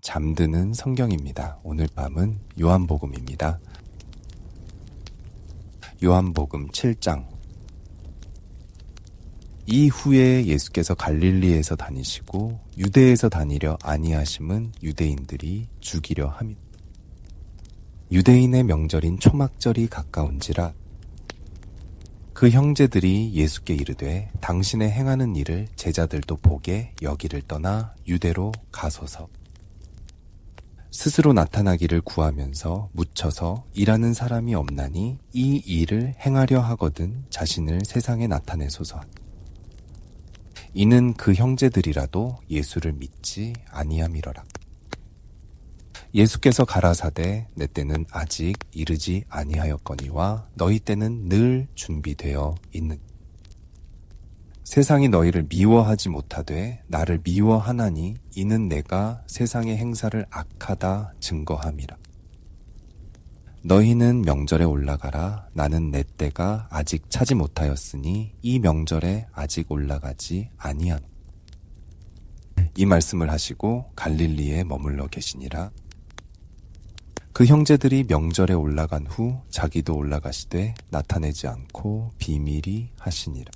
잠드는 성경입니다. 오늘 밤은 요한복음입니다. 요한복음 7장. 이후에 예수께서 갈릴리에서 다니시고 유대에서 다니려 아니하심은 유대인들이 죽이려 함이라. 유대인의 명절인 초막절이 가까운지라 그 형제들이 예수께 이르되 당신의 행하는 일을 제자들도 보게 여기를 떠나 유대로 가소서. 스스로 나타나기를 구하면서 묻혀서 일하는 사람이 없나니 이 일을 행하려 하거든 자신을 세상에 나타내소서. 이는 그 형제들이라도 예수를 믿지 아니함이러라. 예수께서 가라사대 내 때는 아직 이르지 아니하였거니와 너희 때는 늘 준비되어 있는. 세상이 너희를 미워하지 못하되 나를 미워하나니 이는 내가 세상의 행사를 악하다 증거함이라. 너희는 명절에 올라가라. 나는 내 때가 아직 차지 못하였으니 이 명절에 아직 올라가지 아니하노. 이 말씀을 하시고 갈릴리에 머물러 계시니라. 그 형제들이 명절에 올라간 후 자기도 올라가시되 나타내지 않고 비밀이 하시니라.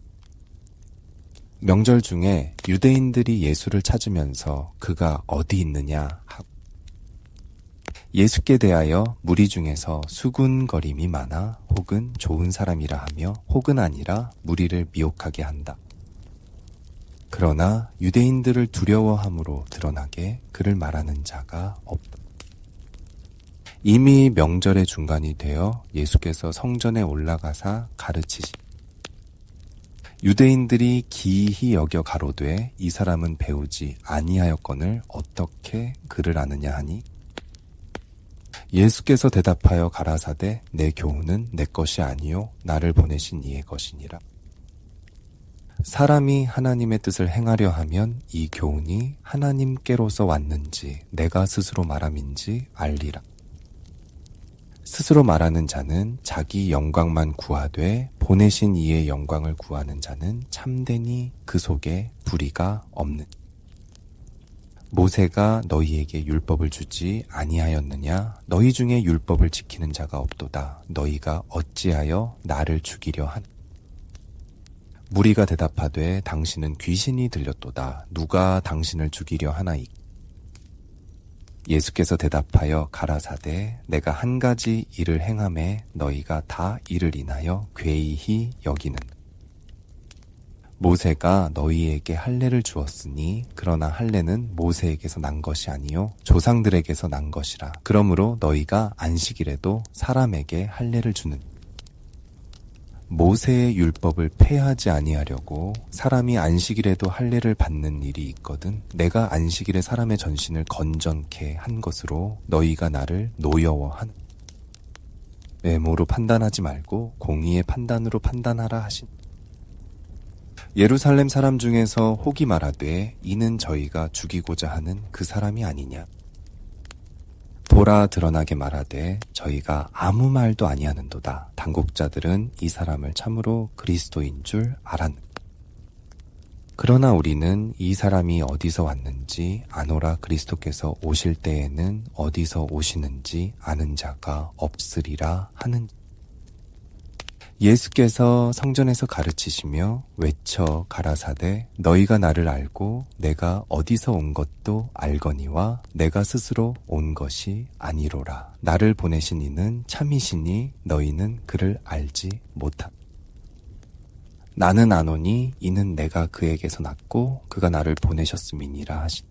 명절 중에 유대인들이 예수를 찾으면서 그가 어디 있느냐 하고 예수께 대하여 무리 중에서 수군거림이 많아 혹은 좋은 사람이라 하며 혹은 아니라 무리를 미혹하게 한다. 그러나 유대인들을 두려워함으로 드러나게 그를 말하는 자가 없다. 이미 명절의 중간이 되어 예수께서 성전에 올라가사 가르치시. 유대인들이 기이히 여겨 가로되 이 사람은 배우지 아니하였거늘 어떻게 그를 아느냐 하니 예수께서 대답하여 가라사대 내 교훈은 내 것이 아니요 나를 보내신 이의 것이니라. 사람이 하나님의 뜻을 행하려 하면 이 교훈이 하나님께로서 왔는지 내가 스스로 말함인지 알리라. 스스로 말하는 자는 자기 영광만 구하되 보내신 이의 영광을 구하는 자는 참되니 그 속에 불의가 없는. 모세가 너희에게 율법을 주지 아니하였느냐? 너희 중에 율법을 지키는 자가 없도다. 너희가 어찌하여 나를 죽이려 하나? 무리가 대답하되 당신은 귀신이 들렸도다. 누가 당신을 죽이려 하나이까? 예수께서 대답하여 가라사대 내가 한 가지 일을 행함에 너희가 다 이를 인하여 괴이히 여기는. 모세가 너희에게 할례를 주었으니 그러나 할례는 모세에게서 난 것이 아니요 조상들에게서 난 것이라. 그러므로 너희가 안식일에도 사람에게 할례를 주는. 모세의 율법을 폐하지 아니하려고 사람이 안식일에도 할례를 받는 일이 있거든. 내가 안식일에 사람의 전신을 건전케 한 것으로 너희가 나를 노여워하는. 외모로 판단하지 말고 공의의 판단으로 판단하라 하신. 예루살렘 사람 중에서 혹이 말하되 이는 저희가 죽이고자 하는 그 사람이 아니냐. 보라 드러나게 말하되 저희가 아무 말도 아니하는도다. 당국자들은 이 사람을 참으로 그리스도인 줄 알았는가. 그러나 우리는 이 사람이 어디서 왔는지 아노라. 그리스도께서 오실 때에는 어디서 오시는지 아는 자가 없으리라 하는. 예수께서 성전에서 가르치시며 외쳐 가라사대 너희가 나를 알고 내가 어디서 온 것도 알거니와 내가 스스로 온 것이 아니로라. 나를 보내신 이는 참이시니 너희는 그를 알지 못함. 나는 아노니 이는 내가 그에게서 났고 그가 나를 보내셨음이니라 하신.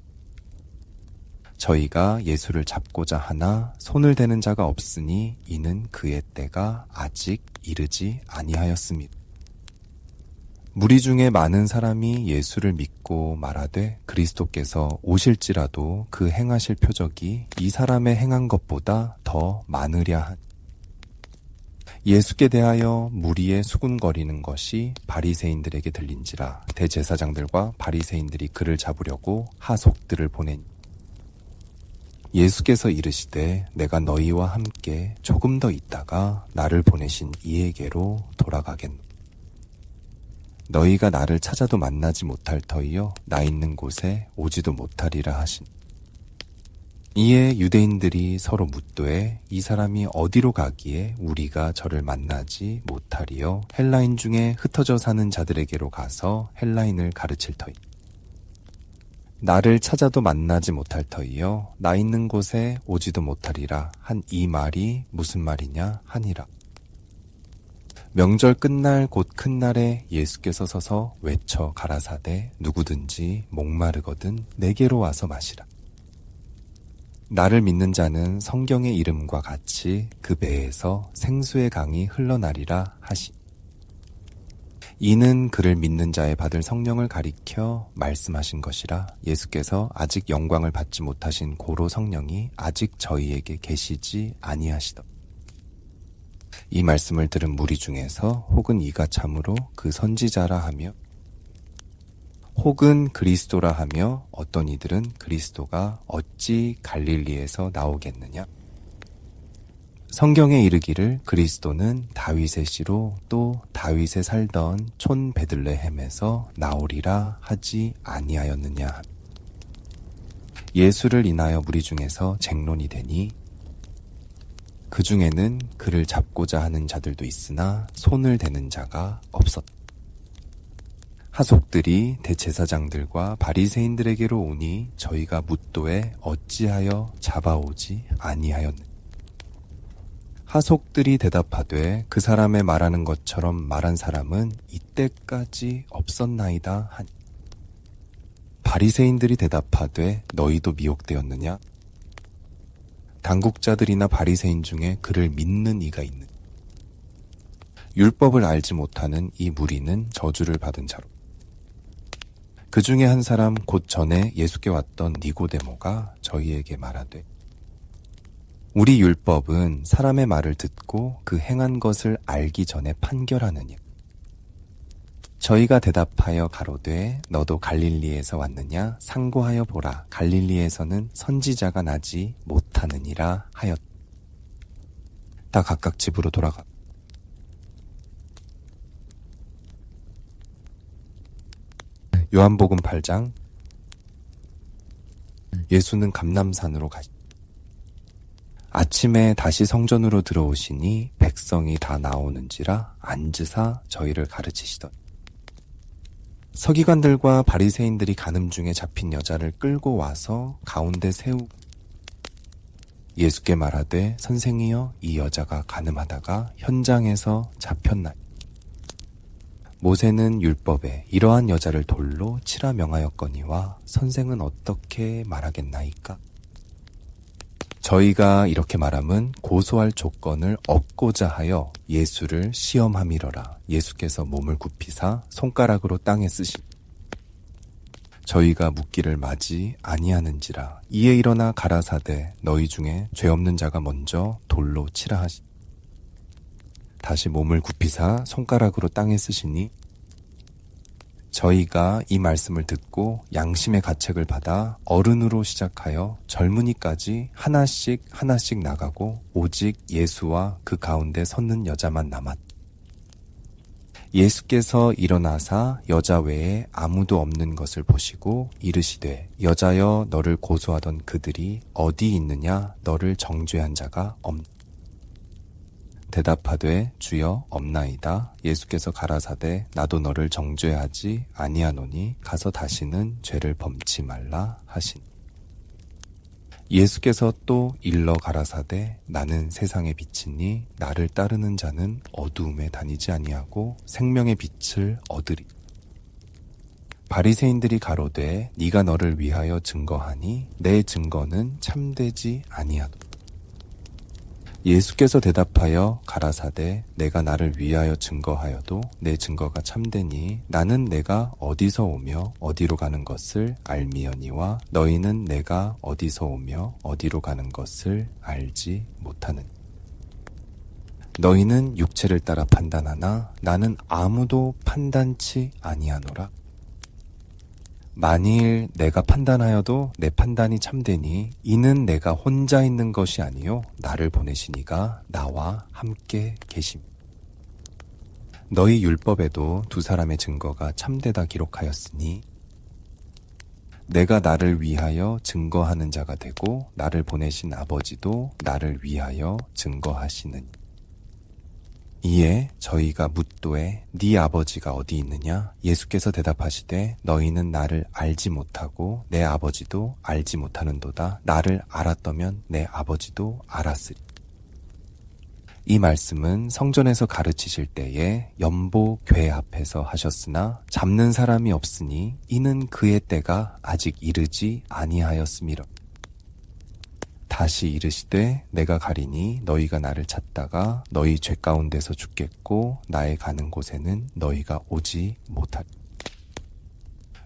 저희가 예수를 잡고자 하나 손을 대는 자가 없으니 이는 그의 때가 아직 이르지 아니하였습니다. 무리 중에 많은 사람이 예수를 믿고 말하되 그리스도께서 오실지라도 그 행하실 표적이 이 사람의 행한 것보다 더 많으랴 하니. 예수께 대하여 무리에 수군거리는 것이 바리새인들에게 들린지라. 대제사장들과 바리새인들이 그를 잡으려고 하속들을 보내니. 예수께서 이르시되 내가 너희와 함께 조금 더 있다가 나를 보내신 이에게로 돌아가겠노. 너희가 나를 찾아도 만나지 못할 터이요 나 있는 곳에 오지도 못하리라 하신. 이에 유대인들이 서로 묻되 이 사람이 어디로 가기에 우리가 저를 만나지 못하리요. 헬라인 중에 흩어져 사는 자들에게로 가서 헬라인을 가르칠 터이. 나를 찾아도 만나지 못할 터이요. 나 있는 곳에 오지도 못하리라 한 이 말이 무슨 말이냐 하니라. 명절 끝날 곧 큰 날에 예수께서 서서 외쳐 가라사대 누구든지 목마르거든 내게로 와서 마시라. 나를 믿는 자는 성경의 이름과 같이 그 배에서 생수의 강이 흘러나리라 하시. 이는 그를 믿는 자의 받을 성령을 가리켜 말씀하신 것이라. 예수께서 아직 영광을 받지 못하신 고로 성령이 아직 저희에게 계시지 아니하시더. 이 말씀을 들은 무리 중에서 혹은 이가 참으로 그 선지자라 하며 혹은 그리스도라 하며 어떤 이들은 그리스도가 어찌 갈릴리에서 나오겠느냐. 성경에 이르기를 그리스도는 다윗의 씨로 또 다윗에 살던 촌 베들레헴에서 나오리라 하지 아니하였느냐. 예수를 인하여 무리 중에서 쟁론이 되니 그 중에는 그를 잡고자 하는 자들도 있으나 손을 대는 자가 없었다. 하속들이 대제사장들과 바리새인들에게로 오니 저희가 묻도에 어찌하여 잡아오지 아니하였느냐. 하속들이 대답하되 그 사람의 말하는 것처럼 말한 사람은 이때까지 없었나이다 하니. 바리새인들이 대답하되 너희도 미혹되었느냐. 당국자들이나 바리새인 중에 그를 믿는 이가 있느냐. 율법을 알지 못하는 이 무리는 저주를 받은 자로. 그 중에 한 사람 곧 전에 예수께 왔던 니고데모가 저희에게 말하되 우리 율법은 사람의 말을 듣고 그 행한 것을 알기 전에 판결하느냐. 저희가 대답하여 가로되 너도 갈릴리에서 왔느냐. 상고하여 보라. 갈릴리에서는 선지자가 나지 못하느니라 하였다. 다 각각 집으로 돌아가. 요한복음 8장. 예수는 감람산으로 가시다. 아침에 다시 성전으로 들어오시니 백성이 다 나오는지라 앉으사 저희를 가르치시더니 서기관들과 바리새인들이 가늠 중에 잡힌 여자를 끌고 와서 가운데 세우고 예수께 말하되 선생이여 이 여자가 가늠하다가 현장에서 잡혔나이다. 모세는 율법에 이러한 여자를 돌로 치라 명하였거니와 선생은 어떻게 말하겠나이까? 저희가 이렇게 말함은 고소할 조건을 얻고자 하여 예수를 시험함이러라. 예수께서 몸을 굽히사 손가락으로 땅에 쓰시. 저희가 묻기를 마지 아니하는지라. 이에 일어나 가라사대 너희 중에 죄 없는 자가 먼저 돌로 치라 하시. 다시 몸을 굽히사 손가락으로 땅에 쓰시니 저희가 이 말씀을 듣고 양심의 가책을 받아 어른으로 시작하여 젊은이까지 하나씩 하나씩 나가고 오직 예수와 그 가운데 섰는 여자만 남았다. 예수께서 일어나사 여자 외에 아무도 없는 것을 보시고 이르시되 여자여 너를 고소하던 그들이 어디 있느냐. 너를 정죄한 자가 없느냐. 대답하되 주여 없나이다. 예수께서 가라사대 나도 너를 정죄하지 아니하노니 가서 다시는 죄를 범치 말라 하시니. 예수께서 또 일러 가라사대 나는 세상의 빛이니 나를 따르는 자는 어두움에 다니지 아니하고 생명의 빛을 얻으리. 바리새인들이 가로되 네가 너를 위하여 증거하니 내 증거는 참되지 아니하도다. 예수께서 대답하여 가라사대 내가 나를 위하여 증거하여도 내 증거가 참되니 나는 내가 어디서 오며 어디로 가는 것을 알미언니와 너희는 내가 어디서 오며 어디로 가는 것을 알지 못하느니. 너희는 육체를 따라 판단하나 나는 아무도 판단치 아니하노라. 만일 내가 판단하여도 내 판단이 참되니 이는 내가 혼자 있는 것이 아니요 나를 보내시니가 나와 함께 계심이라. 너희 율법에도 두 사람의 증거가 참되다 기록하였으니 내가 나를 위하여 증거하는 자가 되고 나를 보내신 아버지도 나를 위하여 증거하시느니. 이에 저희가 묻도에 네 아버지가 어디 있느냐? 예수께서 대답하시되 너희는 나를 알지 못하고 내 아버지도 알지 못하는도다. 나를 알았더면 내 아버지도 알았으리. 이 말씀은 성전에서 가르치실 때에 연보 궤 앞에서 하셨으나 잡는 사람이 없으니 이는 그의 때가 아직 이르지 아니하였음이라. 다시 이르시되 내가 가리니 너희가 나를 찾다가 너희 죄 가운데서 죽겠고 나의 가는 곳에는 너희가 오지 못하리.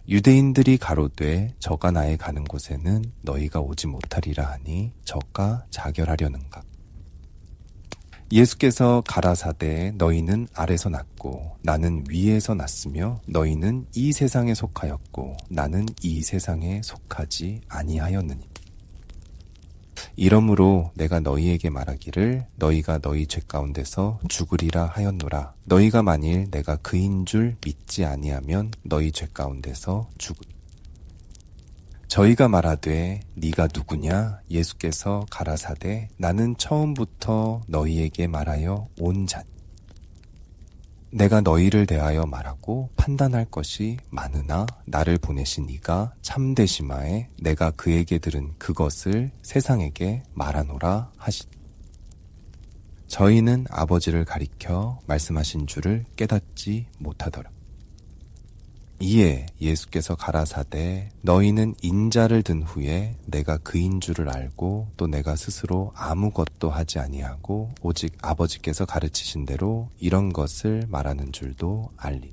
유대인들이 가로되 저가 나의 가는 곳에는 너희가 오지 못하리라 하니 저가 자결하려는가. 예수께서 가라사대 너희는 아래서 났고 나는 위에서 났으며 너희는 이 세상에 속하였고 나는 이 세상에 속하지 아니하였느니. 이러므로 내가 너희에게 말하기를 너희가 너희 죄 가운데서 죽으리라 하였노라. 너희가 만일 내가 그인 줄 믿지 아니하면 너희 죄 가운데서 죽으리. 저희가 말하되 네가 누구냐? 예수께서 가라사대 나는 처음부터 너희에게 말하여 온 자니. 내가 너희를 대하여 말하고 판단할 것이 많으나 나를 보내신 이가 참되시마에 내가 그에게 들은 그것을 세상에게 말하노라 하시니. 저희는 아버지를 가리켜 말씀하신 줄을 깨닫지 못하더라. 이에 예수께서 가라사대 너희는 인자를 든 후에 내가 그인 줄을 알고 또 내가 스스로 아무것도 하지 아니하고 오직 아버지께서 가르치신 대로 이런 것을 말하는 줄도 알리.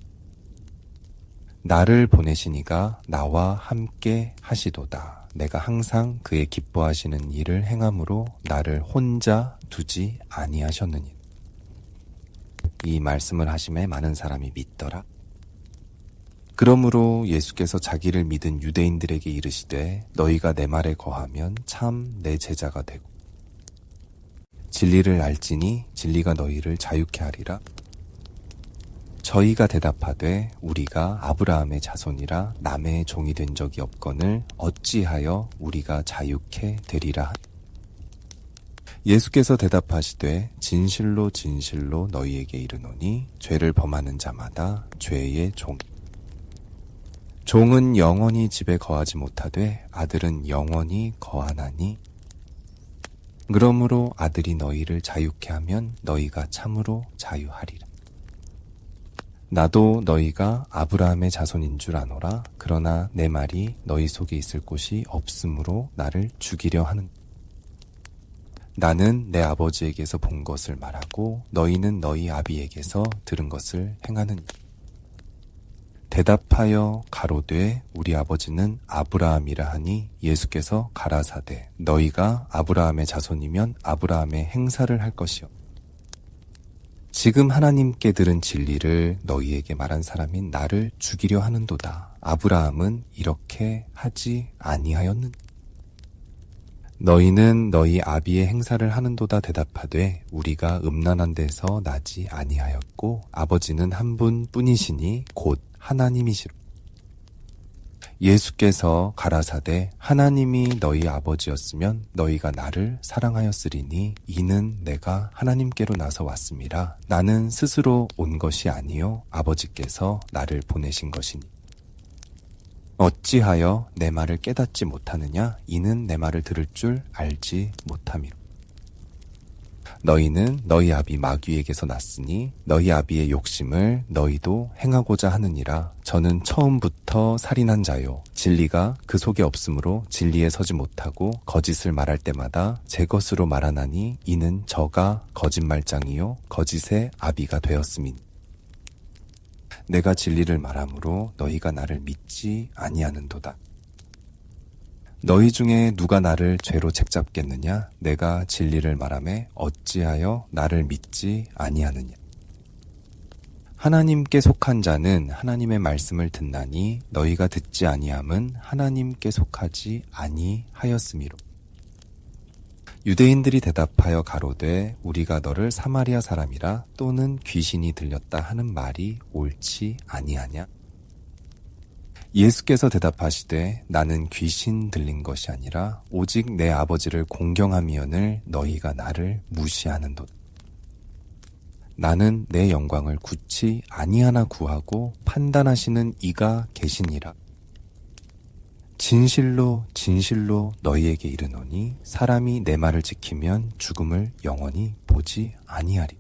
나를 보내신 이가 나와 함께 하시도다. 내가 항상 그의 기뻐하시는 일을 행함으로 나를 혼자 두지 아니하셨느니. 이 말씀을 하심에 많은 사람이 믿더라. 그러므로 예수께서 자기를 믿은 유대인들에게 이르시되 너희가 내 말에 거하면 참 내 제자가 되고 진리를 알지니 진리가 너희를 자유케 하리라. 저희가 대답하되 우리가 아브라함의 자손이라 남의 종이 된 적이 없거늘 어찌하여 우리가 자유케 되리라. 예수께서 대답하시되 진실로 진실로 너희에게 이르노니 죄를 범하는 자마다 죄의 종은 영원히 집에 거하지 못하되 아들은 영원히 거하나니. 그러므로 아들이 너희를 자유케 하면 너희가 참으로 자유하리라. 나도 너희가 아브라함의 자손인 줄 아노라. 그러나 내 말이 너희 속에 있을 곳이 없으므로 나를 죽이려 하는. 나는 내 아버지에게서 본 것을 말하고 너희는 너희 아비에게서 들은 것을 행하느니. 대답하여 가로되 우리 아버지는 아브라함이라 하니 예수께서 가라사대 너희가 아브라함의 자손이면 아브라함의 행사를 할 것이요. 지금 하나님께 들은 진리를 너희에게 말한 사람인 나를 죽이려 하는도다. 아브라함은 이렇게 하지 아니하였느냐. 너희는 너희 아비의 행사를 하는도다. 대답하되 우리가 음란한 데서 나지 아니하였고 아버지는 한 분뿐이시니 곧 하나님이시로. 예수께서 가라사대 하나님이 너희 아버지였으면 너희가 나를 사랑하였으리니 이는 내가 하나님께로 나서 왔음이라. 나는 스스로 온 것이 아니요 아버지께서 나를 보내신 것이니. 어찌하여 내 말을 깨닫지 못하느냐? 이는 내 말을 들을 줄 알지 못함이로. 너희는 너희 아비 마귀에게서 났으니 너희 아비의 욕심을 너희도 행하고자 하느니라. 저는 처음부터 살인한 자요 진리가 그 속에 없으므로 진리에 서지 못하고 거짓을 말할 때마다 제 것으로 말하나니 이는 저가 거짓말장이요 거짓의 아비가 되었음이니. 내가 진리를 말함으로 너희가 나를 믿지 아니하는도다. 너희 중에 누가 나를 죄로 책잡겠느냐? 내가 진리를 말하매 어찌하여 나를 믿지 아니하느냐? 하나님께 속한 자는 하나님의 말씀을 듣나니 너희가 듣지 아니함은 하나님께 속하지 아니하였음이로. 유대인들이 대답하여 가로되 우리가 너를 사마리아 사람이라 또는 귀신이 들렸다 하는 말이 옳지 아니하냐? 예수께서 대답하시되 나는 귀신 들린 것이 아니라 오직 내 아버지를 공경함이언을 너희가 나를 무시하는도다. 나는 내 영광을 굳이 아니하나 구하고 판단하시는 이가 계시니라. 진실로 진실로 너희에게 이르노니 사람이 내 말을 지키면 죽음을 영원히 보지 아니하리.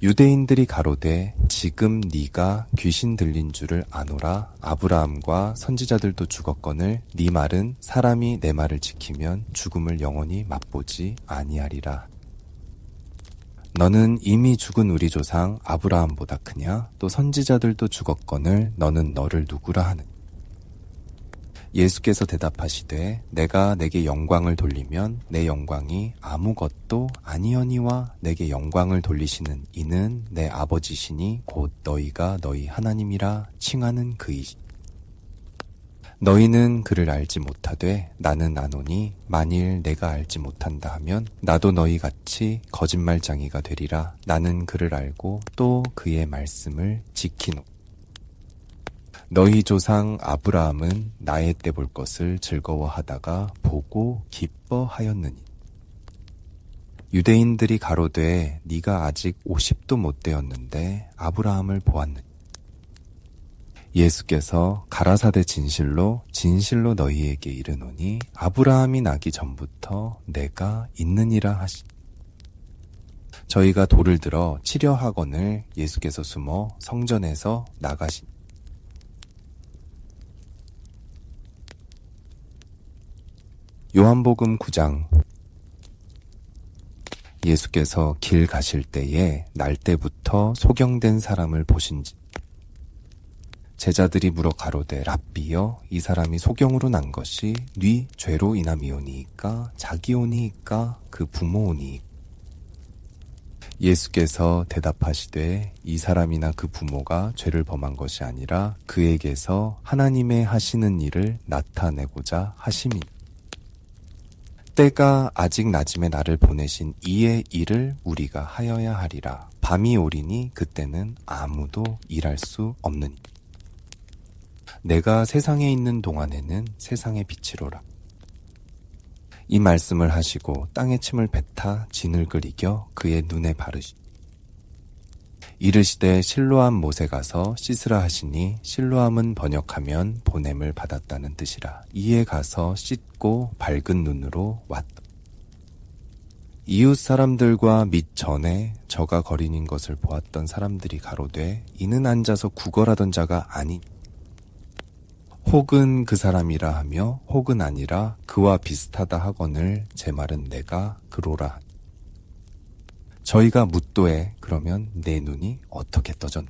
유대인들이 가로되 지금 네가 귀신 들린 줄을 아노라. 아브라함과 선지자들도 죽었거늘 네 말은 사람이 내 말을 지키면 죽음을 영원히 맛보지 아니하리라. 너는 이미 죽은 우리 조상 아브라함보다 크냐? 또 선지자들도 죽었거늘 너는 너를 누구라 하느냐? 예수께서 대답하시되 내가 내게 영광을 돌리면 내 영광이 아무것도 아니하니와 내게 영광을 돌리시는 이는 내 아버지시니 곧 너희가 너희 하나님이라 칭하는 그이시. 너희는 그를 알지 못하되 나는 아노니 만일 내가 알지 못한다 하면 나도 너희 같이 거짓말쟁이가 되리라. 나는 그를 알고 또 그의 말씀을 지키노. 너희 조상 아브라함은 나의 때 볼 것을 즐거워하다가 보고 기뻐하였느니. 유대인들이 가로되 네가 아직 50도 못 되었는데 아브라함을 보았느니. 예수께서 가라사대 진실로 진실로 너희에게 이르노니 아브라함이 나기 전부터 내가 있느니라 하시. 저희가 돌을 들어 치려 하거늘 예수께서 숨어 성전에서 나가시니. 요한복음 9장. 예수께서 길 가실 때에 날 때부터 소경된 사람을 보신지 제자들이 물어 가로되 랍비여 이 사람이 소경으로 난 것이 네 죄로 인함이오니이까 자기오니이까 그 부모오니이까. 예수께서 대답하시되 이 사람이나 그 부모가 죄를 범한 것이 아니라 그에게서 하나님의 하시는 일을 나타내고자 하심이니. 때가 아직 낮음에 나를 보내신 이의 일을 우리가 하여야 하리라. 밤이 오리니 그때는 아무도 일할 수 없느니. 내가 세상에 있는 동안에는 세상의 빛이로라. 이 말씀을 하시고 땅에 침을 뱉아 진흙을 이겨 그의 눈에 바르시. 이르시되 실로암 못에 가서 씻으라 하시니 실로암은 번역하면 보냄을 받았다는 뜻이라. 이에 가서 씻고 밝은 눈으로 왔다. 이웃 사람들과 및 전에 저가 거린인 것을 보았던 사람들이 가로되 이는 앉아서 구걸하던 자가 아니. 혹은 그 사람이라 하며 혹은 아니라 그와 비슷하다 하거늘 제 말은 내가 그로라. 저희가 묻도에 그러면 내 눈이 어떻게 떠졌?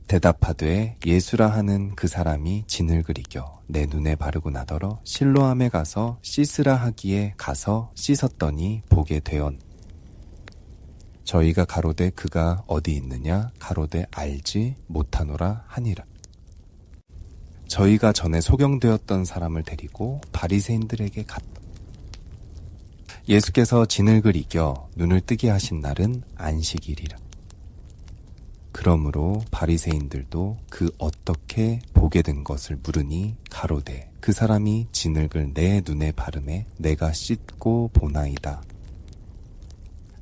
대답하되 예수라 하는 그 사람이 진흙을 이겨 내 눈에 바르고 나더러 실로암에 가서 씻으라 하기에 가서 씻었더니 보게 되었. 저희가 가로되 그가 어디 있느냐 가로되 알지 못하노라 하니라. 저희가 전에 소경되었던 사람을 데리고 바리새인들에게 갔다. 예수께서 진흙을 이겨 눈을 뜨게 하신 날은 안식일이라. 그러므로 바리새인들도 그 어떻게 보게 된 것을 물으니 가로되 그 사람이 진흙을 내 눈에 바르매 내가 씻고 보나이다.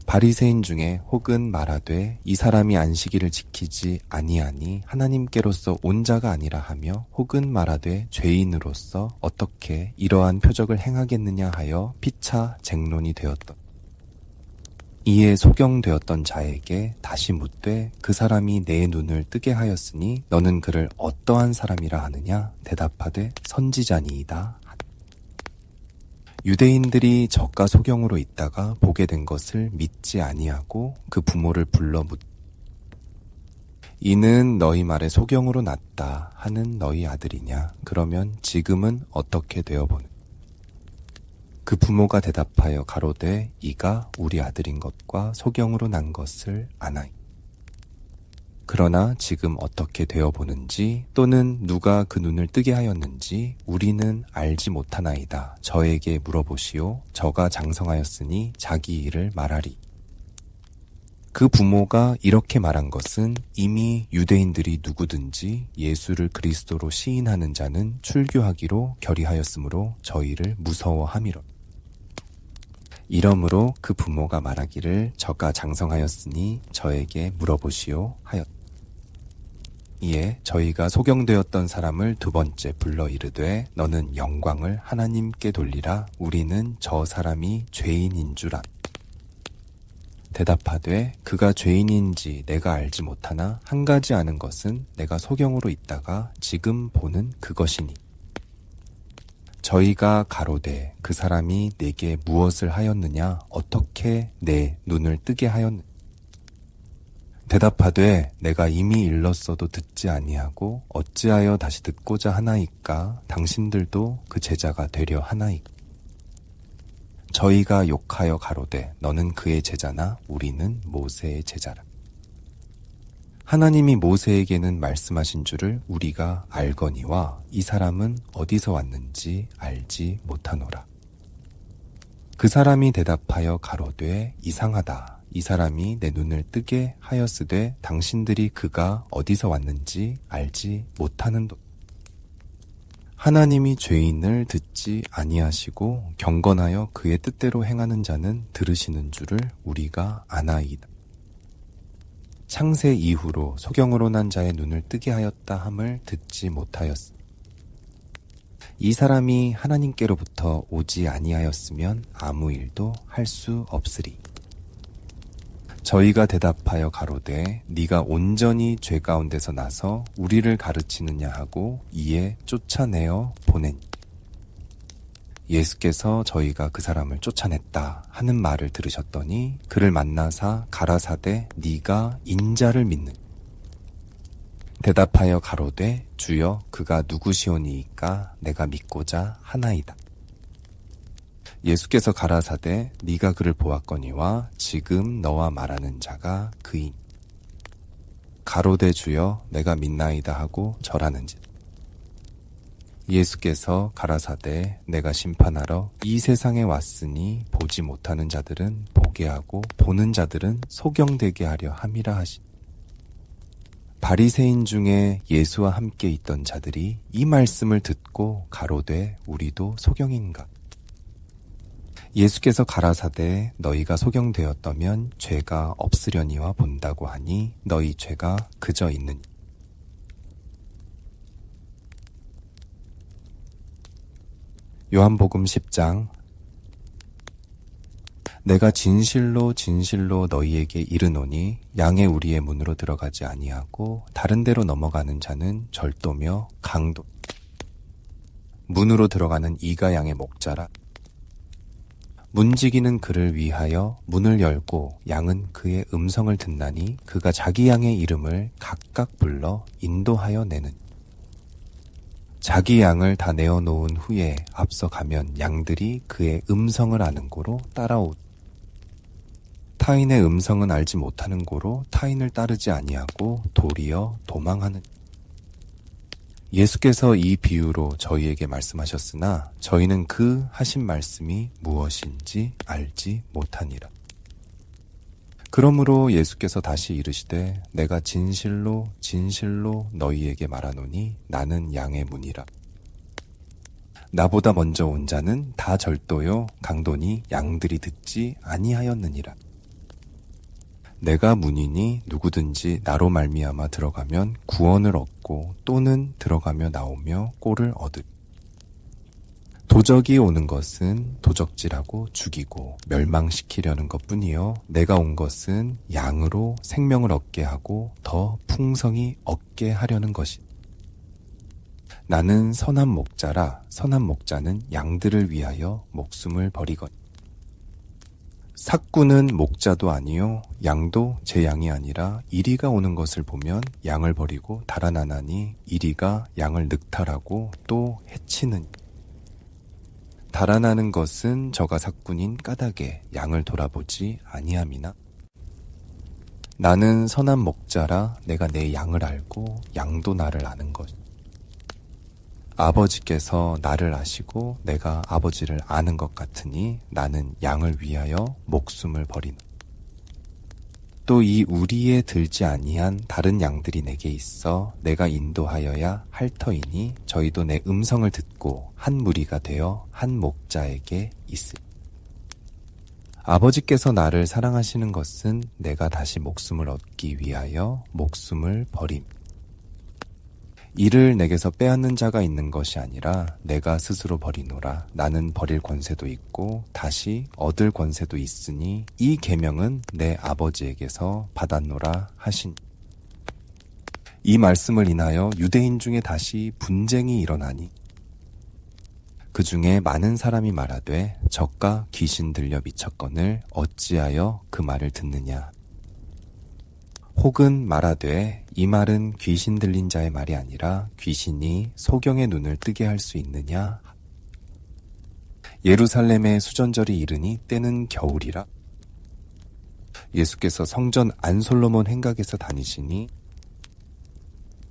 바리새인 중에 혹은 말하되 이 사람이 안식일을 지키지 아니하니 하나님께로서 온 자가 아니라 하며 혹은 말하되 죄인으로서 어떻게 이러한 표적을 행하겠느냐 하여 피차 쟁론이 되었다. 이에 소경되었던 자에게 다시 묻되 그 사람이 내 눈을 뜨게 하였으니 너는 그를 어떠한 사람이라 하느냐? 대답하되 선지자니이다. 유대인들이 저가 소경으로 있다가 보게 된 것을 믿지 아니하고 그 부모를 불러 묻. 이는 너희 말에 소경으로 났다 하는 너희 아들이냐? 그러면 지금은 어떻게 되어보는? 그 부모가 대답하여 가로되 이가 우리 아들인 것과 소경으로 난 것을 아나이. 그러나 지금 어떻게 되어보는지 또는 누가 그 눈을 뜨게 하였는지 우리는 알지 못하나이다. 저에게 물어보시오. 저가 장성하였으니 자기 일을 말하리. 그 부모가 이렇게 말한 것은 이미 유대인들이 누구든지 예수를 그리스도로 시인하는 자는 출교하기로 결의하였으므로 저희를 무서워함이로. 이러므로 그 부모가 말하기를 저가 장성하였으니 저에게 물어보시오 하였다. 이에 저희가 소경되었던 사람을 두 번째 불러 이르되 너는 영광을 하나님께 돌리라. 우리는 저 사람이 죄인인 줄 아노라. 대답하되 그가 죄인인지 내가 알지 못하나 한 가지 아는 것은 내가 소경으로 있다가 지금 보는 그것이니. 저희가 가로되 그 사람이 내게 무엇을 하였느냐 어떻게 내 눈을 뜨게 하였느냐. 대답하되 내가 이미 일렀어도 듣지 아니하고 어찌하여 다시 듣고자 하나이까. 당신들도 그 제자가 되려 하나이까. 저희가 욕하여 가로되 너는 그의 제자나 우리는 모세의 제자라. 하나님이 모세에게는 말씀하신 줄을 우리가 알거니와 이 사람은 어디서 왔는지 알지 못하노라. 그 사람이 대답하여 가로되 이상하다. 이 사람이 내 눈을 뜨게 하였으되 당신들이 그가 어디서 왔는지 알지 못하는도. 하나님이 죄인을 듣지 아니하시고 경건하여 그의 뜻대로 행하는 자는 들으시는 줄을 우리가 아나이다. 창세 이후로 소경으로 난 자의 눈을 뜨게 하였다 함을 듣지 못하였으니 이 사람이 하나님께로부터 오지 아니하였으면 아무 일도 할 수 없으리. 저희가 대답하여 가로되 네가 온전히 죄 가운데서 나서 우리를 가르치느냐 하고 이에 쫓아내어 보내니. 예수께서 저희가 그 사람을 쫓아냈다 하는 말을 들으셨더니 그를 만나사 가라사대 네가 인자를 믿느냐. 대답하여 가로되 주여 그가 누구시오니이까 내가 믿고자 하나이다. 예수께서 가라사대 네가 그를 보았거니와 지금 너와 말하는 자가 그이니. 가로되 주여 내가 믿나이다 하고 절하는지. 예수께서 가라사대 내가 심판하러 이 세상에 왔으니 보지 못하는 자들은 보게 하고 보는 자들은 소경되게 하려 함이라 하시니. 바리새인 중에 예수와 함께 있던 자들이 이 말씀을 듣고 가로되 우리도 소경인가. 예수께서 가라사대 너희가 소경되었다면 죄가 없으려니와 본다고 하니 너희 죄가 그저 있느니. 요한복음 10장. 내가 진실로 진실로 너희에게 이르노니 양의 우리의 문으로 들어가지 아니하고 다른 데로 넘어가는 자는 절도며 강도. 문으로 들어가는 이가 양의 목자라. 문지기는 그를 위하여 문을 열고 양은 그의 음성을 듣나니 그가 자기 양의 이름을 각각 불러 인도하여 내는. 자기 양을 다 내어놓은 후에 앞서 가면 양들이 그의 음성을 아는 고로 따라오고 타인의 음성은 알지 못하는 고로 타인을 따르지 아니하고 도리어 도망하는. 예수께서 이 비유로 저희에게 말씀하셨으나 저희는 그 하신 말씀이 무엇인지 알지 못하니라. 그러므로 예수께서 다시 이르시되 내가 진실로 진실로 너희에게 말하노니 나는 양의 문이라. 나보다 먼저 온 자는 다 절도요 강도니 양들이 듣지 아니하였느니라. 내가 문이니 누구든지 나로 말미암아 들어가면 구원을 얻고 또는 들어가며 나오며 꼴을 얻으리. 도적이 오는 것은 도적질하고 죽이고 멸망시키려는 것뿐이요 내가 온 것은 양으로 생명을 얻게 하고 더 풍성히 얻게 하려는 것이다. 나는 선한 목자라. 선한 목자는 양들을 위하여 목숨을 버리거니. 삭구는 목자도 아니요 양도 제 양이 아니라 이리가 오는 것을 보면 양을 버리고 달아나나니 이리가 양을 늑탈하고 또 해치느니. 달아나는 것은 저가 삭군인 까닭에 양을 돌아보지 아니함이나. 나는 선한 목자라. 내가 내 양을 알고 양도 나를 아는 것. 아버지께서 나를 아시고 내가 아버지를 아는 것 같으니 나는 양을 위하여 목숨을 버리나. 또 이 우리에 들지 아니한 다른 양들이 내게 있어 내가 인도하여야 할 터이니 저희도 내 음성을 듣고 한 무리가 되어 한 목자에게 있으리. 아버지께서 나를 사랑하시는 것은 내가 다시 목숨을 얻기 위하여 목숨을 버림. 이를 내게서 빼앗는 자가 있는 것이 아니라 내가 스스로 버리노라. 나는 버릴 권세도 있고 다시 얻을 권세도 있으니 이 계명은 내 아버지에게서 받았노라 하신. 이 말씀을 인하여 유대인 중에 다시 분쟁이 일어나니 그 중에 많은 사람이 말하되 저가 귀신 들려 미쳤거늘 어찌하여 그 말을 듣느냐. 혹은 말하되 이 말은 귀신 들린 자의 말이 아니라 귀신이 소경의 눈을 뜨게 할 수 있느냐. 예루살렘의 수전절이 이르니 때는 겨울이라. 예수께서 성전 안솔로몬 행각에서 다니시니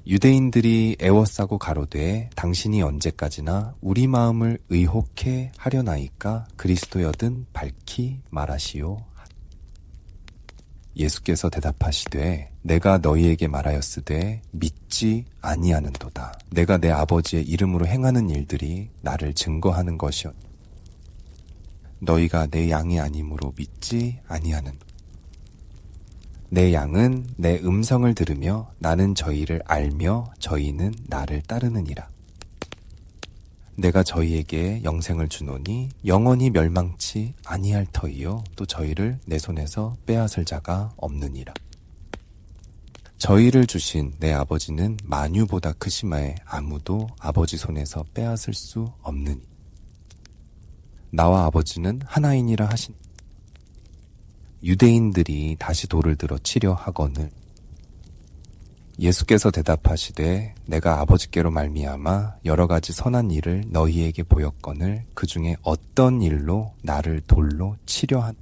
유대인들이 애워싸고 가로되 당신이 언제까지나 우리 마음을 의혹해 하려나이까 그리스도여든 밝히 말하시오. 예수께서 대답하시되 내가 너희에게 말하였으되 믿지 아니하는도다. 내가 내 아버지의 이름으로 행하는 일들이 나를 증거하는 것이었. 너희가 내 양이 아니므로 믿지 아니하는도다. 내 양은 내 음성을 들으며 나는 저희를 알며 저희는 나를 따르느니라. 내가 저희에게 영생을 주노니 영원히 멸망치 아니할 터이요 또 저희를 내 손에서 빼앗을 자가 없느니라. 저희를 주신 내 아버지는 만유보다 크시마에 아무도 아버지 손에서 빼앗을 수 없느니 나와 아버지는 하나이니라 하신. 유대인들이 다시 돌을 들어 치려 하거늘 예수께서 대답하시되 내가 아버지께로 말미암아 여러 가지 선한 일을 너희에게 보였거늘 그 중에 어떤 일로 나를 돌로 치려 한.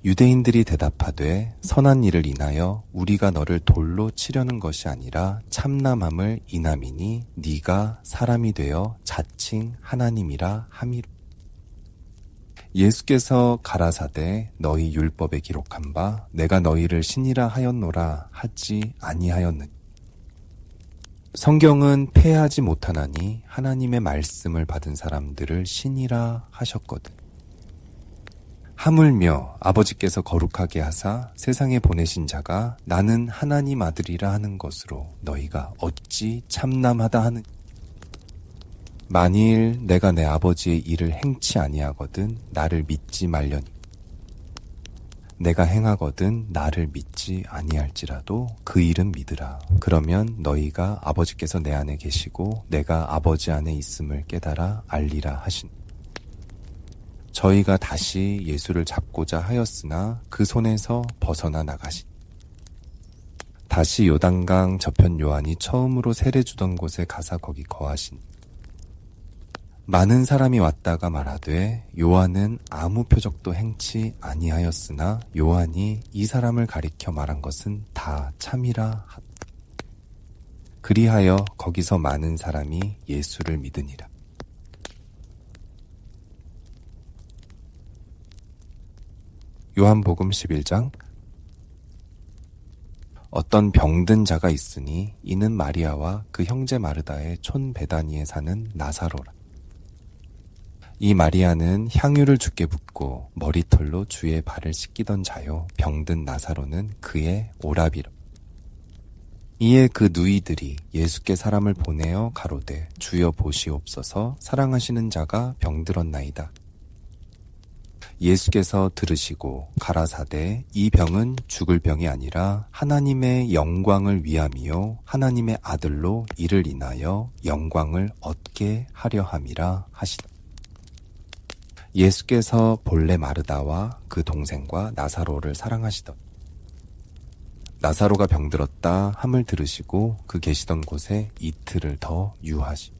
유대인들이 대답하되 선한 일을 인하여 우리가 너를 돌로 치려는 것이 아니라 참남함을 인함이니 네가 사람이 되어 자칭 하나님이라 함이로. 예수께서 가라사대 너희 율법에 기록한 바 내가 너희를 신이라 하였노라 하지 아니하였느냐. 성경은 폐하지 못하나니 하나님의 말씀을 받은 사람들을 신이라 하셨거든. 하물며 아버지께서 거룩하게 하사 세상에 보내신 자가 나는 하나님 아들이라 하는 것으로 너희가 어찌 참남하다 하느냐. 만일 내가 내 아버지의 일을 행치 아니하거든 나를 믿지 말려니. 내가 행하거든 나를 믿지 아니할지라도 그 일은 믿으라. 그러면 너희가 아버지께서 내 안에 계시고 내가 아버지 안에 있음을 깨달아 알리라 하신. 저희가 다시 예수를 잡고자 하였으나 그 손에서 벗어나 나가신. 다시 요단강 저편 요한이 처음으로 세례 주던 곳에 가사 거기 거하신. 많은 사람이 왔다가 말하되 요한은 아무 표적도 행치 아니하였으나 요한이 이 사람을 가리켜 말한 것은 다 참이라 하다. 그리하여 거기서 많은 사람이 예수를 믿으니라. 요한복음 11장. 어떤 병든 자가 있으니 이는 마리아와 그 형제 마르다의 촌 베다니에 사는 나사로라. 이 마리아는 향유를 주께 붓고 머리털로 주의 발을 씻기던 자요 병든 나사로는 그의 오라비라. 이에 그 누이들이 예수께 사람을 보내어 가로되 주여 보시옵소서 사랑하시는 자가 병들었나이다. 예수께서 들으시고 가라사대 이 병은 죽을 병이 아니라 하나님의 영광을 위함이요 하나님의 아들로 이를 인하여 영광을 얻게 하려 함이라 하시다. 예수께서 본래 마르다와 그 동생과 나사로를 사랑하시던. 나사로가 병들었다 함을 들으시고 그 계시던 곳에 이틀을 더 유하시.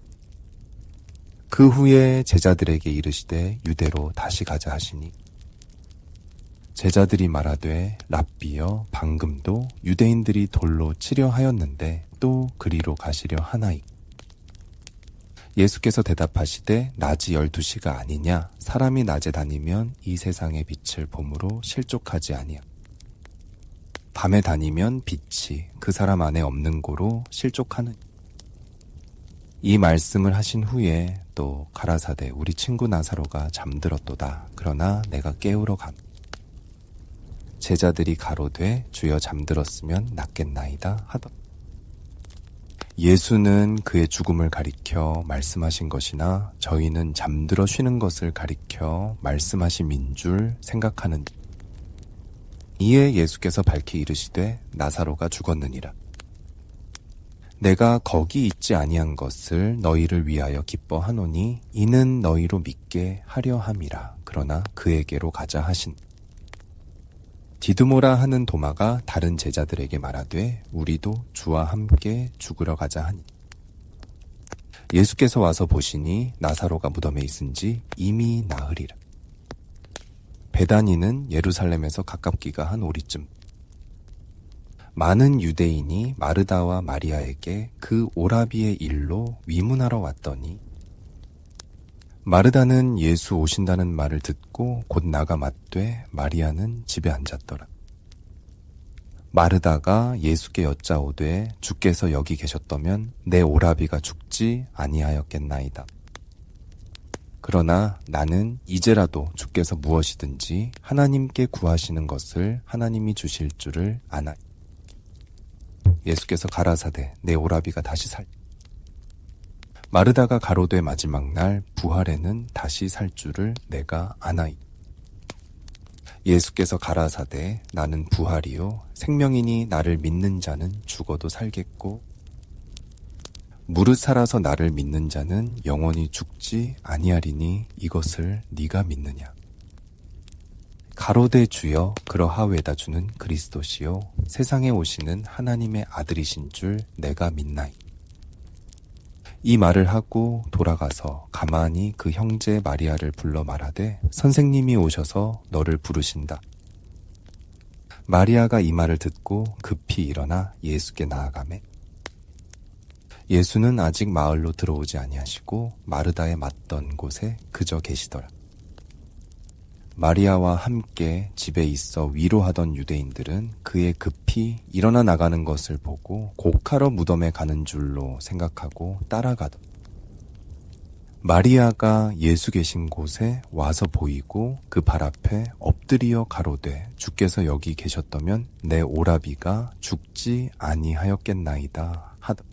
그 후에 제자들에게 이르시되 유대로 다시 가자 하시니 제자들이 말하되 랍비여 방금도 유대인들이 돌로 치려 하였는데 또 그리로 가시려 하나이까. 예수께서 대답하시되 낮이 12시가 아니냐. 사람이 낮에 다니면 이 세상의 빛을 봄으로 실족하지 아니하. 밤에 다니면 빛이 그 사람 안에 없는 고로 실족하는. 이 말씀을 하신 후에 또 가라사대 우리 친구 나사로가 잠들었도다. 그러나 내가 깨우러 감. 제자들이 가로되 주여 잠들었으면 낫겠나이다 하더라. 예수는 그의 죽음을 가리켜 말씀하신 것이나 저희는 잠들어 쉬는 것을 가리켜 말씀하심인 줄 생각하는. 이에 예수께서 밝히 이르시되 나사로가 죽었느니라. 내가 거기 있지 아니한 것을 너희를 위하여 기뻐하노니 이는 너희로 믿게 하려 함이라. 그러나 그에게로 가자 하신. 디두모라 하는 도마가 다른 제자들에게 말하되 우리도 주와 함께 죽으러 가자 하니. 예수께서 와서 보시니 나사로가 무덤에 있은지 이미 나으리라. 베다니는 예루살렘에서 가깝기가 한 오리쯤. 많은 유대인이 마르다와 마리아에게 그 오라비의 일로 위문하러 왔더니 마르다는 예수 오신다는 말을 듣고 곧 나가 맞되 마리아는 집에 앉았더라. 마르다가 예수께 여짜오되 주께서 여기 계셨다면 내 오라비가 죽지 아니하였겠나이다. 그러나 나는 이제라도 주께서 무엇이든지 하나님께 구하시는 것을 하나님이 주실 줄을 아나이. 예수께서 가라사대 내 오라비가 다시 살. 마르다가 가로되 마지막 날 부활에는 다시 살 줄을 내가 아나이. 예수께서 가라사대 나는 부활이요 생명이니 나를 믿는 자는 죽어도 살겠고 무릇 살아서 나를 믿는 자는 영원히 죽지 아니하리니 이것을 네가 믿느냐. 가로되 주여 그러하외다 주는 그리스도시요 세상에 오시는 하나님의 아들이신 줄 내가 믿나이. 이 말을 하고 돌아가서 가만히 그 형제 마리아를 불러 말하되 선생님이 오셔서 너를 부르신다. 마리아가 이 말을 듣고 급히 일어나 예수께 나아가매 예수는 아직 마을로 들어오지 아니하시고 마르다에 맞던 곳에 그저 계시더라. 마리아와 함께 집에 있어 위로하던 유대인들은 그의 급히 일어나 나가는 것을 보고 곡하러 무덤에 가는 줄로 생각하고 따라가더라. 마리아가 예수 계신 곳에 와서 보이고 그 발 앞에 엎드리어 가로되 주께서 여기 계셨다면 내 오라비가 죽지 아니하였겠나이다 하더라.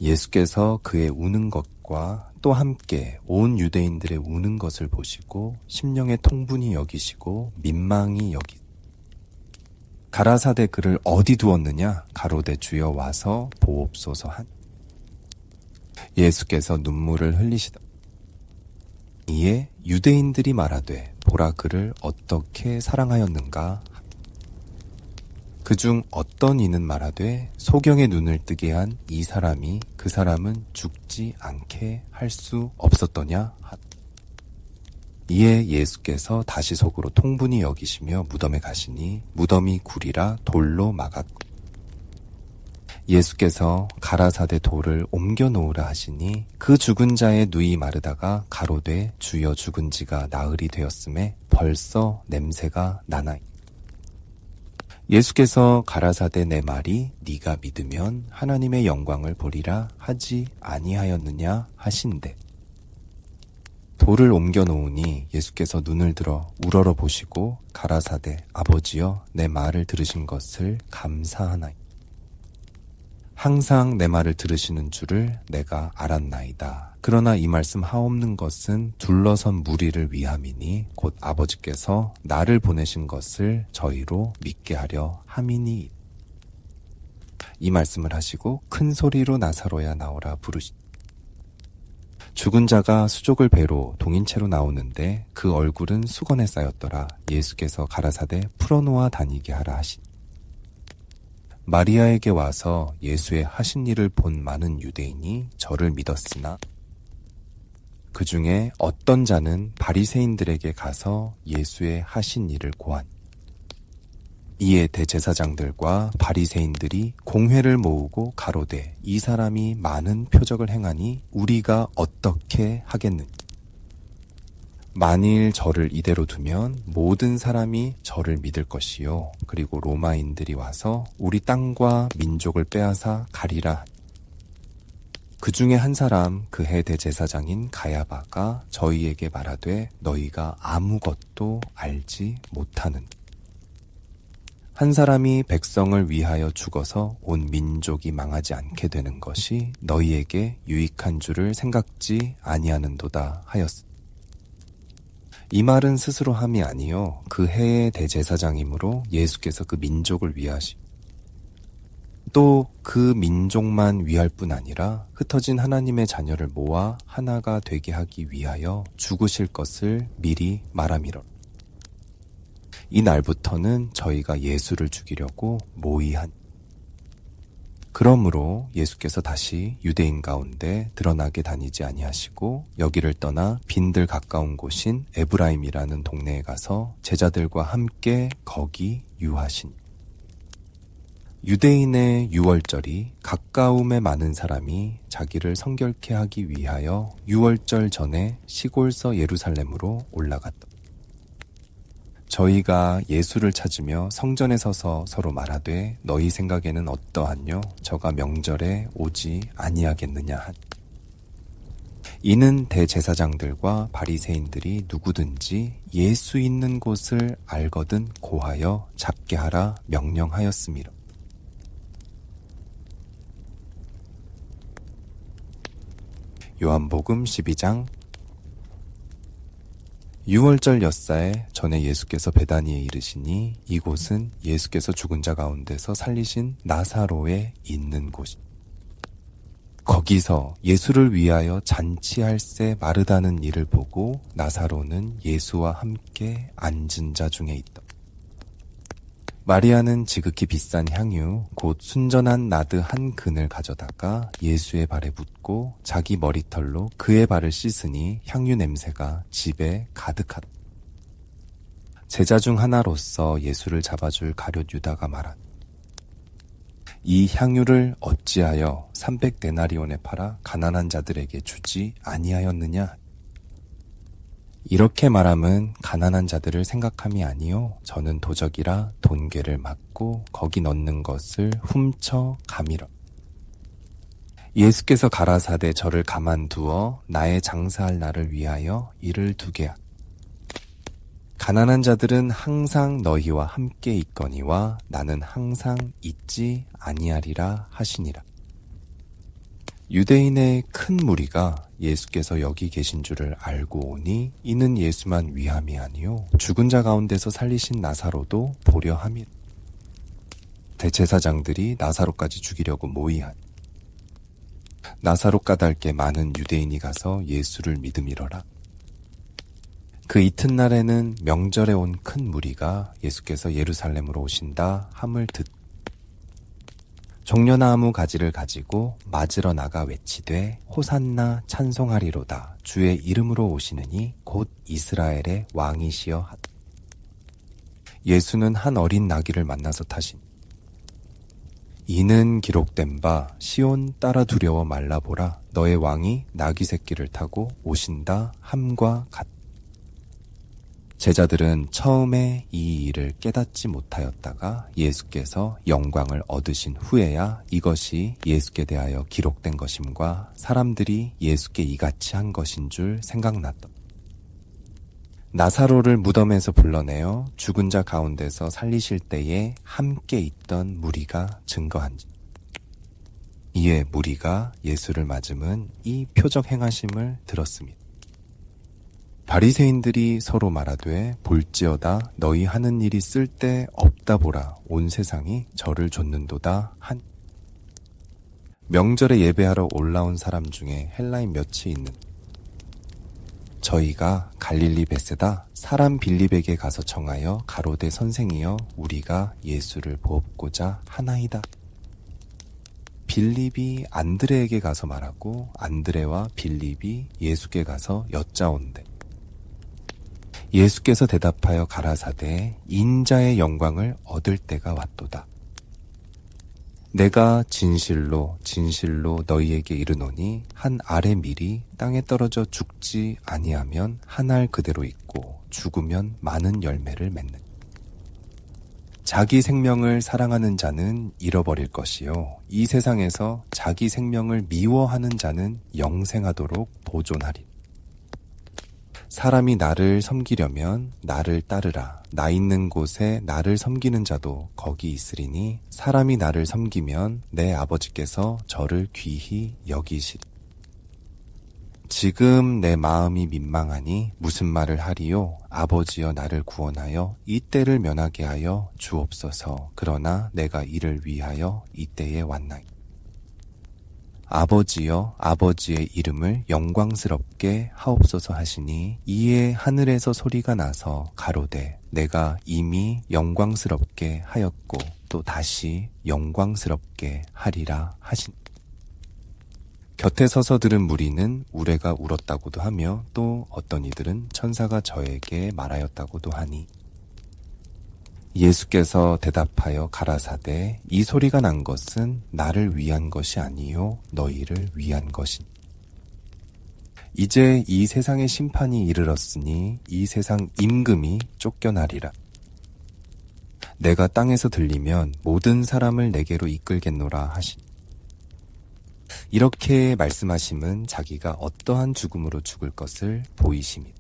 예수께서 그의 우는 것과 또 함께 온 유대인들의 우는 것을 보시고 심령의 통분이 여기시고 민망히 여기 가라사대 그를 어디 두었느냐 가로되 주여 와서 보옵소서 한. 예수께서 눈물을 흘리시다. 이에 유대인들이 말하되 보라 그를 어떻게 사랑하였는가. 그중 어떤 이는 말하되 소경의 눈을 뜨게 한 이 사람이 그 사람은 죽지 않게 할 수 없었더냐 하다. 이에 예수께서 다시 속으로 통분히 여기시며 무덤에 가시니 무덤이 굴이라 돌로 막았고 예수께서 가라사대 돌을 옮겨 놓으라 하시니 그 죽은 자의 누이 마르다가 가로되 주여 죽은 지가 나흘이 되었음에 벌써 냄새가 나나이. 예수께서 가라사대 내 말이 네가 믿으면 하나님의 영광을 보리라 하지 아니하였느냐 하신대. 돌을 옮겨 놓으니 예수께서 눈을 들어 우러러 보시고 가라사대 아버지여 내 말을 들으신 것을 감사하나이. 항상 내 말을 들으시는 줄을 내가 알았나이다. 그러나 이 말씀 하옵는 것은 둘러선 무리를 위함이니 곧 아버지께서 나를 보내신 것을 저희로 믿게 하려 함이니. 이 말씀을 하시고 큰 소리로 나사로야 나오라 부르시. 죽은 자가 수족을 배로 동인채로 나오는데 그 얼굴은 수건에 쌓였더라. 예수께서 가라사대 풀어놓아 다니게 하라 하시니. 마리아에게 와서 예수의 하신 일을 본 많은 유대인이 저를 믿었으나 그 중에 어떤 자는 바리새인들에게 가서 예수의 하신 일을 고하니. 이에 대제사장들과 바리새인들이 공회를 모으고 가로되 이 사람이 많은 표적을 행하니 우리가 어떻게 하겠느냐. 만일 저를 이대로 두면 모든 사람이 저를 믿을 것이요. 그리고 로마인들이 와서 우리 땅과 민족을 빼앗아 가리라. 그 중에 한 사람, 그 해 대제사장인 가야바가 저희에게 말하되 너희가 아무것도 알지 못하는. 한 사람이 백성을 위하여 죽어서 온 민족이 망하지 않게 되는 것이 너희에게 유익한 줄을 생각지 아니하는도다 하였으니. 이 말은 스스로 함이 아니요 그 해의 대제사장이므로 예수께서 그 민족을 위하시고 또 그 민족만 위할 뿐 아니라 흩어진 하나님의 자녀를 모아 하나가 되게 하기 위하여 죽으실 것을 미리 말함이라. 이 날부터는 저희가 예수를 죽이려고 모의한. 그러므로 예수께서 다시 유대인 가운데 드러나게 다니지 아니하시고 여기를 떠나 빈들 가까운 곳인 에브라임이라는 동네에 가서 제자들과 함께 거기 유하신. 유대인의 유월절이 가까움에 많은 사람이 자기를 성결케 하기 위하여 유월절 전에 시골서 예루살렘으로 올라갔다. 저희가 예수를 찾으며 성전에 서서 서로 말하되 너희 생각에는 어떠하뇨? 저가 명절에 오지 아니하겠느냐 한. 이는 대제사장들과 바리새인들이 누구든지 예수 있는 곳을 알거든 고하여 잡게 하라 명령하였음이라. 요한복음 12장. 유월절 엿사에 전에 예수께서 베다니에 이르시니 이곳은 예수께서 죽은 자 가운데서 살리신 나사로에 있는 곳. 거기서 예수를 위하여 잔치할새 마르다는 일을 보고 나사로는 예수와 함께 앉은 자 중에 있다. 마리아는 지극히 비싼 향유 곧 순전한 나드 한 근을 가져다가 예수의 발에 붓고 자기 머리털로 그의 발을 씻으니 향유 냄새가 집에 가득하다. 제자 중 하나로서 예수를 잡아줄 가룟 유다가 말하니 이 향유를 어찌하여 300데나리온에 팔아 가난한 자들에게 주지 아니하였느냐? 이렇게 말함은 가난한 자들을 생각함이 아니요 저는 도적이라 돈궤를 맞고 거기 넣는 것을 훔쳐 감이라. 예수께서 가라사대 저를 가만두어 나의 장사할 날을 위하여 이를 두게 하라. 가난한 자들은 항상 너희와 함께 있거니와 나는 항상 있지 아니하리라 하시니라. 유대인의 큰 무리가 예수께서 여기 계신 줄을 알고 오니 이는 예수만 위함이 아니요 죽은 자 가운데서 살리신 나사로도 보려 함이라. 대제사장들이 나사로까지 죽이려고 모의하니 나사로 까닭에 많은 유대인이 가서 예수를 믿음이러라. 그 이튿날에는 명절에 온 큰 무리가 예수께서 예루살렘으로 오신다 함을 듣고 종려나무 가지를 가지고 맞으러 나가 외치되 호산나 찬송하리로다 주의 이름으로 오시느니 곧 이스라엘의 왕이시여 하다. 예수는 한 어린 나귀를 만나서 타시니 이는 기록된 바 시온 따라 두려워 말라보라 너의 왕이 나귀 새끼를 타고 오신다 함과 같다. 제자들은 처음에 이 일을 깨닫지 못하였다가 예수께서 영광을 얻으신 후에야 이것이 예수께 대하여 기록된 것임과 사람들이 예수께 이같이 한 것인 줄 생각났다. 나사로를 무덤에서 불러내어 죽은 자 가운데서 살리실 때에 함께 있던 무리가 증거한지. 이에 무리가 예수를 맞음은 이 표적 행하심을 들었습니다. 바리새인들이 서로 말하되 볼지어다 너희 하는 일이 쓸데 없다 보라 온 세상이 저를 좇는도다 한. 명절에 예배하러 올라온 사람 중에 헬라인 몇이 있는 저희가 갈릴리 베세다 사람 빌립에게 가서 청하여 가로되 선생이여 우리가 예수를 보옵고자 하나이다. 빌립이 안드레에게 가서 말하고 안드레와 빌립이 예수께 가서 여짜온대. 예수께서 대답하여 가라사대 인자의 영광을 얻을 때가 왔도다. 내가 진실로 진실로 너희에게 이르노니 한 알의 밀이 땅에 떨어져 죽지 아니하면 한 알 그대로 있고 죽으면 많은 열매를 맺는. 자기 생명을 사랑하는 자는 잃어버릴 것이요 이 세상에서 자기 생명을 미워하는 자는 영생하도록 보존하리. 사람이 나를 섬기려면 나를 따르라. 나 있는 곳에 나를 섬기는 자도 거기 있으리니 사람이 나를 섬기면 내 아버지께서 저를 귀히 여기시리. 지금 내 마음이 민망하니 무슨 말을 하리요? 아버지여 나를 구원하여 이 때를 면하게 하여 주옵소서. 그러나 내가 이를 위하여 이 때에 왔나이다. 아버지여 아버지의 이름을 영광스럽게 하옵소서 하시니 이에 하늘에서 소리가 나서 가로되 내가 이미 영광스럽게 하였고 또 다시 영광스럽게 하리라 하시니. 곁에 서서 들은 무리는 우레가 울었다고도 하며 또 어떤 이들은 천사가 저에게 말하였다고도 하니. 예수께서 대답하여 가라사대 이 소리가 난 것은 나를 위한 것이 아니요 너희를 위한 것이니. 이제 이 세상의 심판이 이르렀으니 이 세상 임금이 쫓겨나리라. 내가 땅에서 들리면 모든 사람을 내게로 이끌겠노라 하시니. 이렇게 말씀하심은 자기가 어떠한 죽음으로 죽을 것을 보이심이다.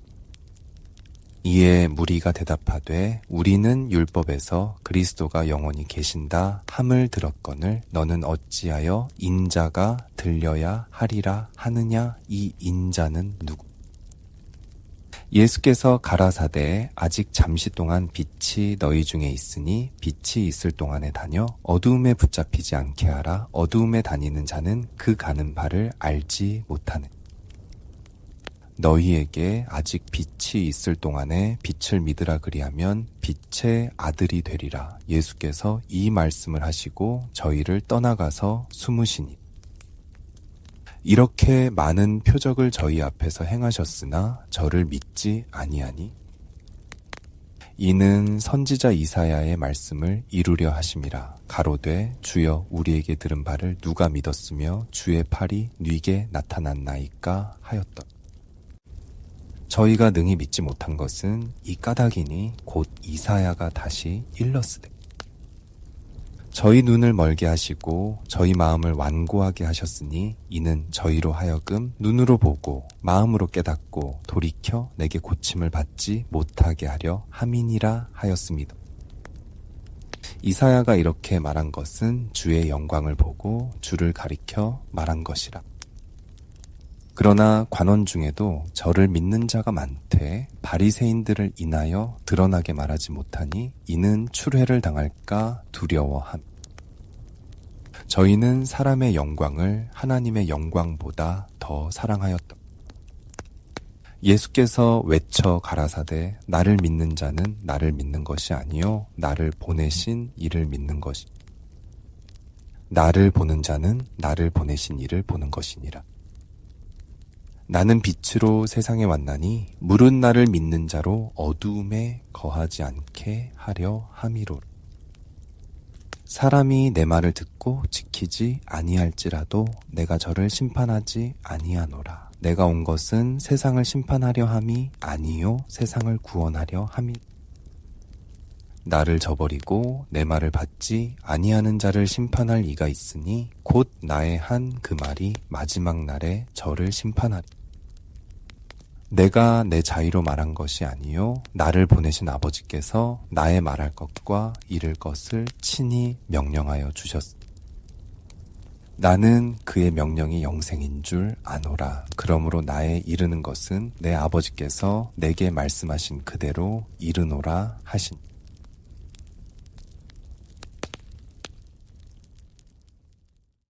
이에 무리가 대답하되 우리는 율법에서 그리스도가 영원히 계신다 함을 들었거늘 너는 어찌하여 인자가 들려야 하리라 하느냐. 이 인자는 누구? 예수께서 가라사대 아직 잠시 동안 빛이 너희 중에 있으니 빛이 있을 동안에 다녀 어두움에 붙잡히지 않게 하라. 어두움에 다니는 자는 그 가는 바를 알지 못하네. 너희에게 아직 빛이 있을 동안에 빛을 믿으라 그리하면 빛의 아들이 되리라. 예수께서 이 말씀을 하시고 저희를 떠나가서 숨으시니. 이렇게 많은 표적을 저희 앞에서 행하셨으나 저를 믿지 아니하니. 이는 선지자 이사야의 말씀을 이루려 하심이라. 가로되 주여 우리에게 들은 바를 누가 믿었으며 주의 팔이 뉘게 나타났나이까 하였다. 저희가 능히 믿지 못한 것은 이 까닭이니 곧 이사야가 다시 일렀으되 저희 눈을 멀게 하시고 저희 마음을 완고하게 하셨으니 이는 저희로 하여금 눈으로 보고 마음으로 깨닫고 돌이켜 내게 고침을 받지 못하게 하려 함이니라 하였습니다. 이사야가 이렇게 말한 것은 주의 영광을 보고 주를 가리켜 말한 것이라. 그러나 관원 중에도 저를 믿는 자가 많되 바리새인들을 인하여 드러나게 말하지 못하니 이는 출회를 당할까 두려워함. 저희는 사람의 영광을 하나님의 영광보다 더 사랑하였다. 예수께서 외쳐 가라사대 나를 믿는 자는 나를 믿는 것이 아니요 나를 보내신 이를 믿는 것이. 나를 보는 자는 나를 보내신 이를 보는 것이니라. 나는 빛으로 세상에 왔나니 물은 나를 믿는 자로 어두움에 거하지 않게 하려 함이로라. 사람이 내 말을 듣고 지키지 아니할지라도 내가 저를 심판하지 아니하노라. 내가 온 것은 세상을 심판하려 함이 아니요 세상을 구원하려 함이. 나를 저버리고 내 말을 받지 아니하는 자를 심판할 이가 있으니 곧 나의 한 그 말이 마지막 날에 저를 심판하리. 내가 내 자의로 말한 것이 아니요 나를 보내신 아버지께서 나의 말할 것과 이를 것을 친히 명령하여 주셨으니 나는 그의 명령이 영생인 줄 아노라. 그러므로 나의 이르는 것은 내 아버지께서 내게 말씀하신 그대로 이르노라 하시니.